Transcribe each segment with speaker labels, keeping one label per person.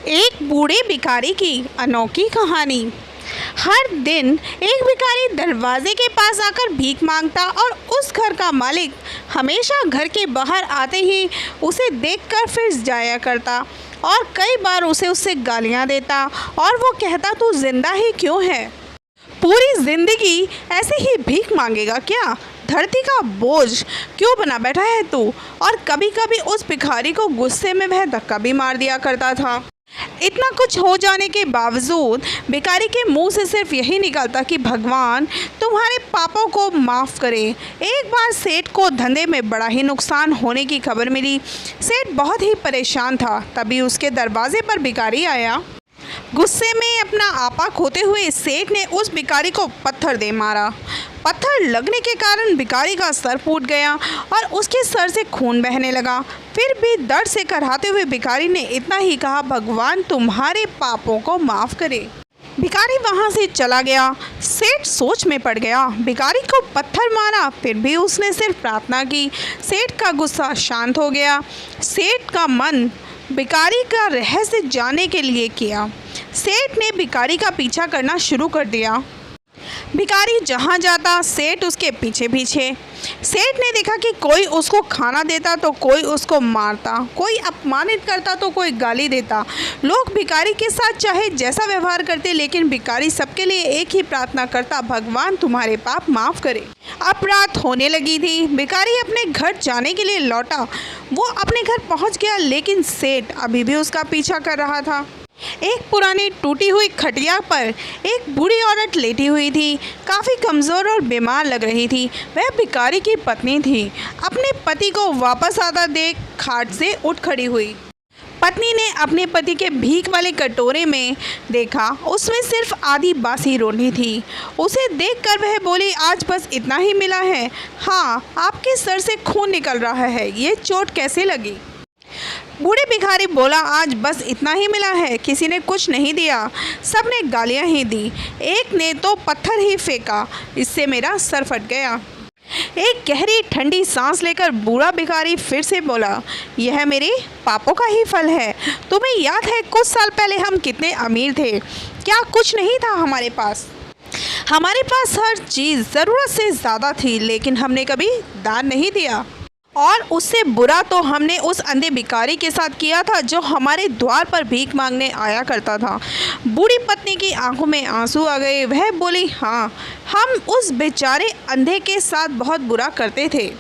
Speaker 1: एक बूढ़े भिखारी की अनोखी कहानी। हर दिन एक भिखारी दरवाजे के पास आकर भीख मांगता और उस घर का मालिक हमेशा घर के बाहर आते ही उसे देखकर फिर जाया करता और कई बार उसे उससे गालियां देता और वो कहता तू जिंदा ही क्यों है, पूरी जिंदगी ऐसे ही भीख मांगेगा क्या, धरती का बोझ क्यों बना बैठा है तू। और कभी कभी उस भिखारी को गुस्से में वह धक्का भी मार दिया करता था। इतना कुछ हो जाने के बावजूद भिखारी के मुंह से सिर्फ यही निकलता कि भगवान तुम्हारे पापों को माफ़ करे। एक बार सेठ को धंधे में बड़ा ही नुकसान होने की खबर मिली। सेठ बहुत ही परेशान था। तभी उसके दरवाजे पर भिखारी आया। गुस्से में अपना आपा खोते हुए सेठ ने उस भिखारी को पत्थर दे मारा। पत्थर लगने के कारण भिखारी का सर फूट गया और उसके सर से खून बहने लगा। फिर भी दर्द से कराहते हुए भिखारी ने इतना ही कहा, भगवान तुम्हारे पापों को माफ़ करे। भिखारी वहाँ से चला गया। सेठ सोच में पड़ गया। भिखारी को पत्थर मारा, फिर भी उसने सिर्फ प्रार्थना की। सेठ का गुस्सा शांत हो गया। सेठ का मन भिखारी का रहस्य जानने के लिए किया। सेठ ने भिखारी का पीछा करना शुरू कर दिया। भिखारी जहाँ जाता सेठ उसके पीछे पीछे। सेठ ने देखा कि कोई उसको खाना देता तो कोई उसको मारता, कोई अपमानित करता तो कोई गाली देता। लोग भिखारी के साथ चाहे जैसा व्यवहार करते, लेकिन भिखारी सबके लिए एक ही प्रार्थना करता, भगवान तुम्हारे पाप माफ़ करे। अब रात होने लगी थी। भिखारी अपने घर जाने के लिए लौटा। वो अपने घर पहुंच गया, लेकिन सेठ अभी भी उसका पीछा कर रहा था। एक पुरानी टूटी हुई खटिया पर एक बूढ़ी औरत लेटी हुई थी। काफ़ी कमज़ोर और बीमार लग रही थी। वह भिखारी की पत्नी थी। अपने पति को वापस आता देख खाट से उठ खड़ी हुई। पत्नी ने अपने पति के भीख वाले कटोरे में देखा, उसमें सिर्फ आधी बासी रोटी थी। उसे देखकर वह बोली, आज बस इतना ही मिला है। हाँ, आपके सर से खून निकल रहा है, ये चोट कैसे लगी। बूढ़े भिखारी बोला, आज बस इतना ही मिला है, किसी ने कुछ नहीं दिया, सबने गालियां ही दी, एक ने तो पत्थर ही फेंका, इससे मेरा सर फट गया। एक गहरी ठंडी सांस लेकर बूढ़ा भिखारी फिर से बोला, यह मेरे पापों का ही फल है। तुम्हें याद है कुछ साल पहले हम कितने अमीर थे, क्या कुछ नहीं था हमारे पास। हमारे पास हर चीज़ ज़रूरत से ज़्यादा थी, लेकिन हमने कभी दान नहीं दिया। और उससे बुरा तो हमने उस अंधे भिखारी के साथ किया था जो हमारे द्वार पर भीख मांगने आया करता था। बूढ़ी पत्नी की आंखों में आंसू आ गए। वह बोली, हाँ, हम उस बेचारे अंधे के साथ बहुत बुरा करते थे,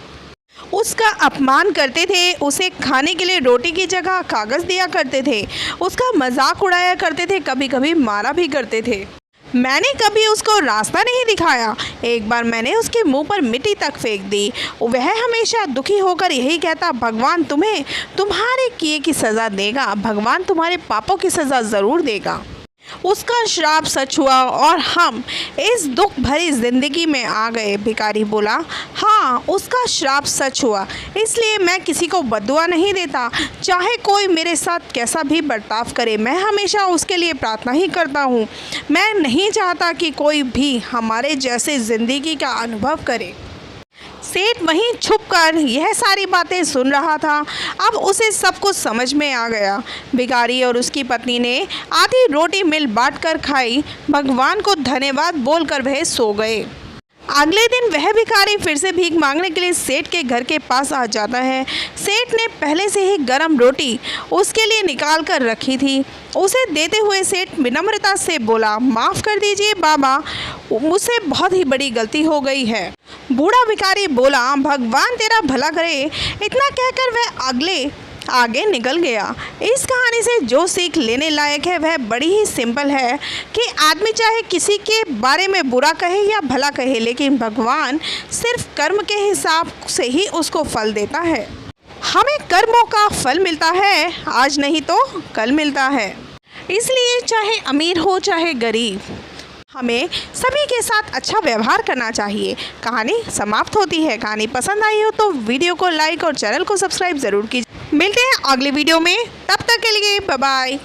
Speaker 1: उसका अपमान करते थे, उसे खाने के लिए रोटी की जगह कागज़ दिया करते थे, उसका मजाक उड़ाया करते थे, कभी कभी मारा भी करते थे। मैंने कभी उसको रास्ता नहीं दिखाया। एक बार मैंने उसके मुंह पर मिट्टी तक फेंक दी। वह हमेशा दुखी होकर यही कहता, भगवान तुम्हें तुम्हारे किए की सज़ा देगा, भगवान तुम्हारे पापों की सज़ा ज़रूर देगा। उसका श्राप सच हुआ और हम इस दुख भरी ज़िंदगी में आ गए। भिखारी बोला, हाँ, उसका श्राप सच हुआ, इसलिए मैं किसी को बद्दुआ नहीं देता। चाहे कोई मेरे साथ कैसा भी बर्ताव करे, मैं हमेशा उसके लिए प्रार्थना ही करता हूँ। मैं नहीं चाहता कि कोई भी हमारे जैसे ज़िंदगी का अनुभव करे। सेठ वहीं छुपकर यह सारी बातें सुन रहा था। अब उसे सब कुछ समझ में आ गया। भिखारी और उसकी पत्नी ने आधी रोटी मिल बांट कर खाई। भगवान को धन्यवाद बोलकर वह सो गए। अगले दिन वह भिखारी फिर से भीख मांगने के लिए सेठ के घर के पास आ जाता है। सेठ ने पहले से ही गर्म रोटी उसके लिए निकाल कर रखी थी। उसे देते हुए सेठ विनम्रता से बोला, माफ़ कर दीजिए बाबा, मुझसे बहुत ही बड़ी गलती हो गई है। बूढ़ा भिखारी बोला, भगवान तेरा भला करे। इतना कहकर वह आगे निकल गया। इस कहानी से जो सीख लेने लायक है वह बड़ी ही सिंपल है कि आदमी चाहे किसी के बारे में बुरा कहे या भला कहे, लेकिन भगवान सिर्फ कर्म के हिसाब से ही उसको फल देता है। हमें कर्मों का फल मिलता है, आज नहीं तो कल मिलता है। इसलिए चाहे अमीर हो चाहे गरीब, हमें सभी के साथ अच्छा व्यवहार करना चाहिए। कहानी समाप्त होती है। कहानी पसंद आई हो तो वीडियो को लाइक और चैनल को सब्सक्राइब ज़रूर कीजिए। मिलते हैं अगले वीडियो में, तब तक के लिए बाय बाय।